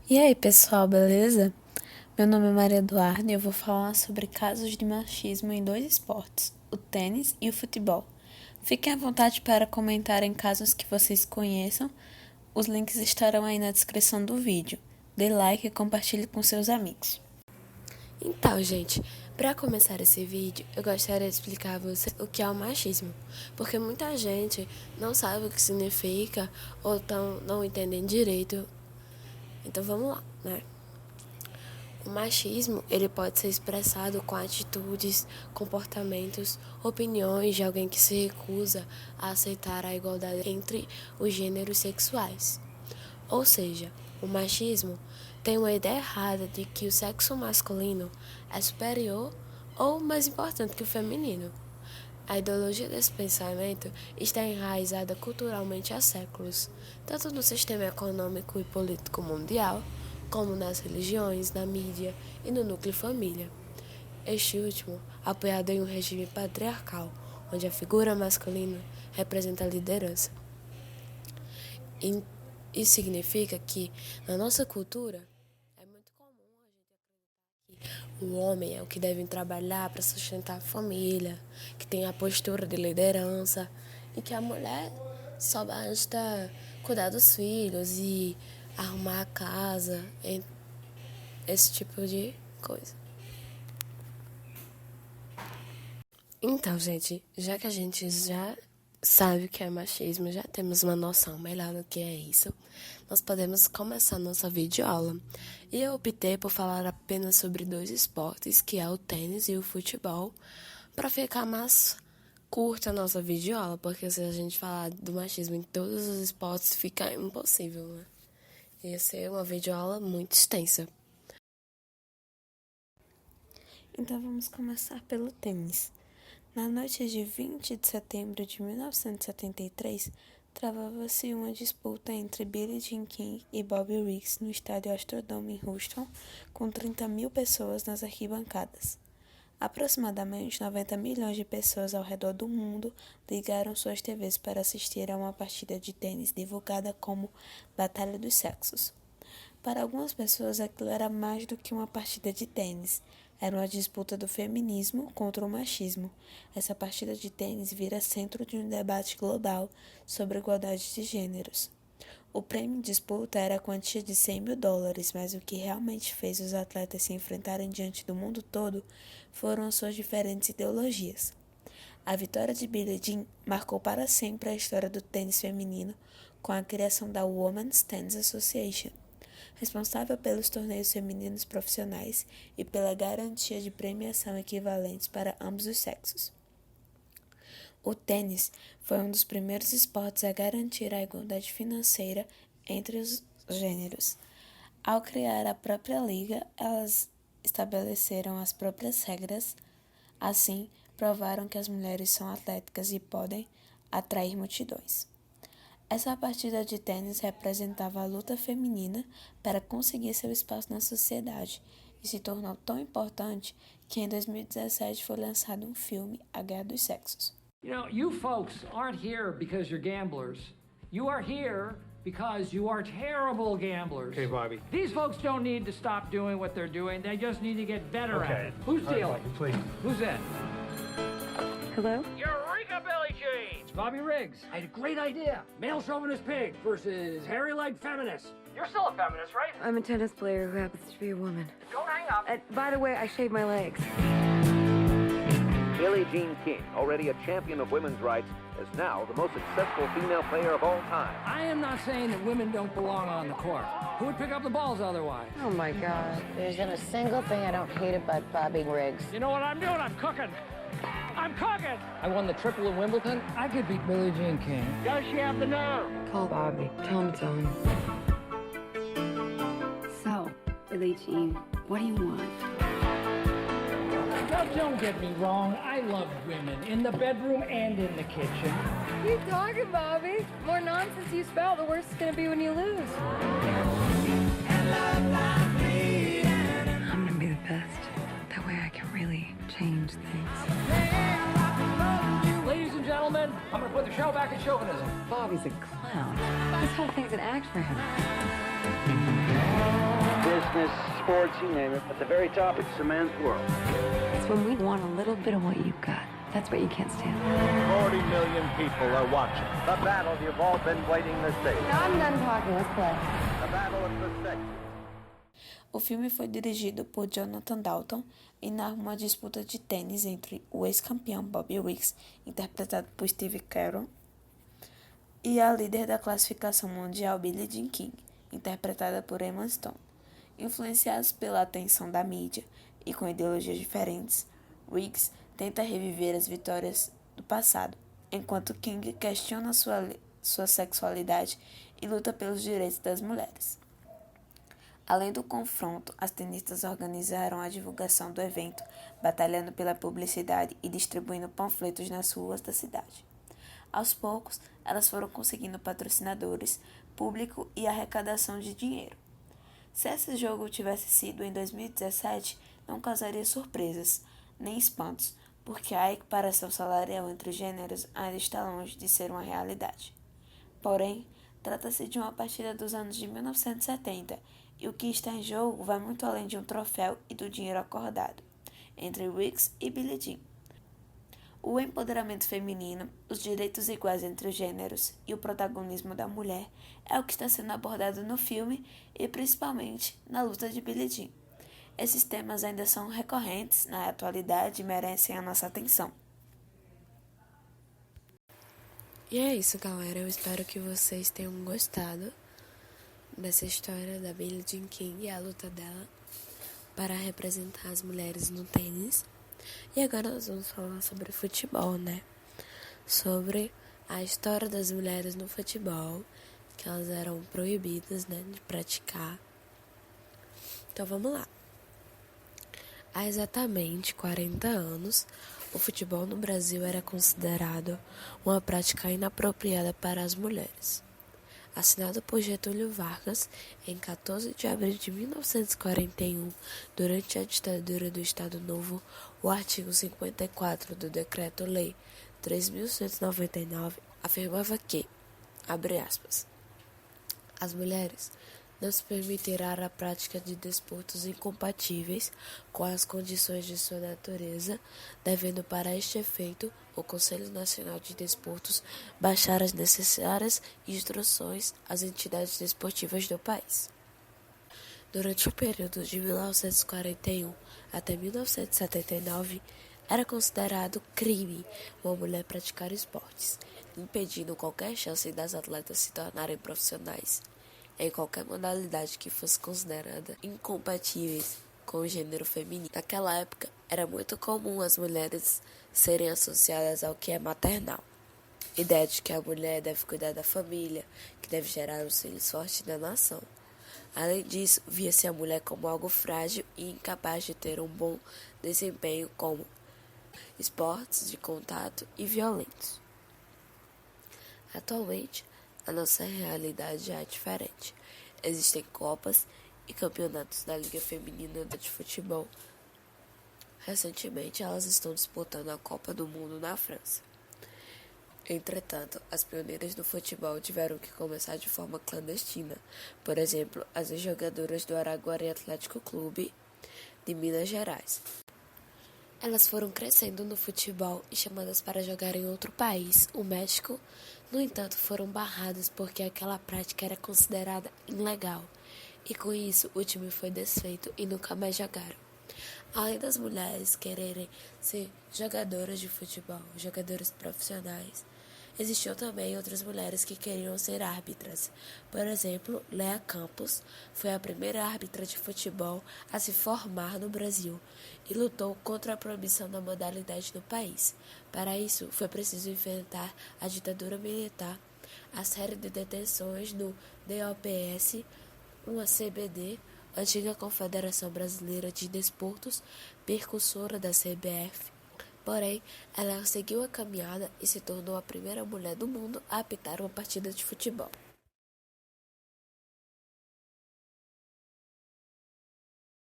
E aí, pessoal, beleza? Meu nome é Maria Eduarda e eu vou falar sobre casos de machismo em dois esportes, o tênis e o futebol. Fiquem à vontade para comentarem casos que vocês conheçam. Os links estarão aí na descrição do vídeo. Dê like e compartilhe com seus amigos. Então, gente, para começar esse vídeo, eu gostaria de explicar a vocês o que é o machismo, porque muita gente não sabe o que significa ou então não entendem direito. Então vamos lá, né? O machismo, ele pode ser expressado com atitudes, comportamentos, opiniões de alguém que se recusa a aceitar a igualdade entre os gêneros sexuais. Ou seja, o machismo tem uma ideia errada de que o sexo masculino é superior ou mais importante que o feminino. A ideologia desse pensamento está enraizada culturalmente há séculos, tanto no sistema econômico e político mundial, como nas religiões, na mídia e no núcleo família. Este último, apoiado em um regime patriarcal, onde a figura masculina representa a liderança. Isso significa que, na nossa cultura, é muito comum a gente acreditar que o homem é o que deve trabalhar para sustentar a família, que tem a postura de liderança, e que a mulher só basta cuidar dos filhos e arrumar a casa, esse tipo de coisa. Então, gente, já que a gente já sabe o que é machismo, já temos uma noção melhor do que é isso, nós podemos começar nossa videoaula. E eu optei por falar apenas sobre dois esportes, que é o tênis e o futebol, para ficar mais curta a nossa videoaula, porque se a gente falar do machismo em todos os esportes, fica impossível, né? Ia ser uma videoaula muito extensa. Então vamos começar pelo tênis. Na noite de 20 de setembro de 1973, travava-se uma disputa entre Billie Jean King e Bobby Riggs no estádio Astrodome em Houston, com 30 mil pessoas nas arquibancadas. Aproximadamente 90 milhões de pessoas ao redor do mundo ligaram suas TVs para assistir a uma partida de tênis divulgada como Batalha dos Sexos. Para algumas pessoas, aquilo era mais do que uma partida de tênis. Era uma disputa do feminismo contra o machismo. Essa partida de tênis vira centro de um debate global sobre a igualdade de gêneros. O prêmio em disputa era a quantia de 100 mil dólares, mas o que realmente fez os atletas se enfrentarem diante do mundo todo foram suas diferentes ideologias. A vitória de Billie Jean marcou para sempre a história do tênis feminino com a criação da Women's Tennis Association, responsável pelos torneios femininos profissionais e pela garantia de premiação equivalentes para ambos os sexos. O tênis foi um dos primeiros esportes a garantir a igualdade financeira entre os gêneros. Ao criar a própria liga, elas estabeleceram as próprias regras, assim provaram que as mulheres são atléticas e podem atrair multidões. Essa partida de tênis representava a luta feminina para conseguir seu espaço na sociedade e se tornou tão importante que em 2017 foi lançado um filme, A Guerra dos Sexos. You know, you folks aren't here because you're gamblers. You are here because you are terrible gamblers. Okay, Bobby. These folks don't need to stop doing what they're doing. They just need to get better at it. Who's dealing? Please. Who's in? Hello? Eureka, Billie Jean! It's Bobby Riggs. I had a great idea. Male chauvinist pig versus hairy-legged feminist. You're still a feminist, right? I'm a tennis player who happens to be a woman. Don't hang up. By the way, I shave my legs. Billie Jean King, already a champion of women's rights, is now the most successful female player of all time. I am not saying that women don't belong on the court. Who would pick up the balls otherwise? Oh my God. There isn't a single thing I don't hate about Bobby Riggs. You know what I'm doing? I'm cooking. I'm cooking! I won the triple in Wimbledon. I could beat Billie Jean King. Does she have the nerve? Call Bobby. Tell him it's on. So, Billie Jean, what do you want? Now, don't get me wrong. I love women in the bedroom and in the kitchen. Keep talking, Bobby. The more nonsense you spell, the worse it's gonna be when you lose. I'm gonna be the best. That way I can really change things. Ladies and gentlemen, I'm gonna put the show back in chauvinism. Bobby's a clown. This whole thing's an act for him. business, sports, you name it. At the very top, it's a man's world. It's when we want a little bit of what you've got. That's what you can't stand. 40 million people are watching. The battle you've all been waiting to see. No, I'm done talking. Let's play. The battle of the sexes. O filme foi dirigido por Jonathan Dayton e narra uma disputa de tênis entre o ex-campeão Bobby Riggs, interpretado por Steve Carell, e a líder da classificação mundial Billie Jean King, interpretada por Emma Stone. Influenciados pela atenção da mídia e com ideologias diferentes, Riggs tenta reviver as vitórias do passado, enquanto King questiona sua sexualidade e luta pelos direitos das mulheres. Além do confronto, as tenistas organizaram a divulgação do evento, batalhando pela publicidade e distribuindo panfletos nas ruas da cidade. Aos poucos, elas foram conseguindo patrocinadores, público e arrecadação de dinheiro. Se esse jogo tivesse sido em 2017, não causaria surpresas, nem espantos, porque a equiparação salarial entre os gêneros ainda está longe de ser uma realidade. Porém, trata-se de uma partida dos anos de 1970, e o que está em jogo vai muito além de um troféu e do dinheiro acordado, entre Riggs e Billie Jean. O empoderamento feminino, os direitos iguais entre os gêneros e o protagonismo da mulher é o que está sendo abordado no filme e principalmente na luta de Billie Jean. Esses temas ainda são recorrentes na atualidade e merecem a nossa atenção. E é isso, galera. Eu espero que vocês tenham gostado dessa história da Billie Jean King e a luta dela para representar as mulheres no tênis. E agora nós vamos falar sobre futebol, né? Sobre a história das mulheres no futebol, que elas eram proibidas, né, de praticar. Então vamos lá. Há exatamente 40 anos, o futebol no Brasil era considerado uma prática inapropriada para as mulheres. Assinado por Getúlio Vargas em 14 de abril de 1941, durante a ditadura do Estado Novo, o artigo 54 do Decreto-Lei 3.199 afirmava que, abre aspas, as mulheres não se permitirá a prática de desportos incompatíveis com as condições de sua natureza, devendo para este efeito o Conselho Nacional de Desportos baixar as necessárias instruções às entidades desportivas do país. Durante o período de 1941 até 1979, era considerado crime uma mulher praticar esportes, impedindo qualquer chance das atletas se tornarem profissionais em qualquer modalidade que fosse considerada incompatíveis com o gênero feminino. Naquela época, era muito comum as mulheres serem associadas ao que é maternal. Ideia de que a mulher deve cuidar da família, que deve gerar os filhos fortes da nação. Além disso, via-se a mulher como algo frágil e incapaz de ter um bom desempenho como esportes de contato e violentos. Atualmente, a nossa realidade já é diferente. Existem copas e campeonatos da Liga Feminina de Futebol. Recentemente, elas estão disputando a Copa do Mundo na França. Entretanto, as pioneiras do futebol tiveram que começar de forma clandestina. Por exemplo, as jogadoras do Araguari Atlético Clube de Minas Gerais. Elas foram crescendo no futebol e chamadas para jogar em outro país, o México. No entanto, foram barradas porque aquela prática era considerada ilegal. E com isso, o time foi desfeito e nunca mais jogaram. Além das mulheres quererem ser jogadoras de futebol, jogadoras profissionais, existiam também outras mulheres que queriam ser árbitras. Por exemplo, Lea Campos foi a primeira árbitra de futebol a se formar no Brasil e lutou contra a proibição da modalidade no país. Para isso, foi preciso enfrentar a ditadura militar, a série de detenções no DOPS, uma CBD, antiga Confederação Brasileira de Desportos, precursora da CBF. Porém, ela seguiu a caminhada e se tornou a primeira mulher do mundo a apitar uma partida de futebol.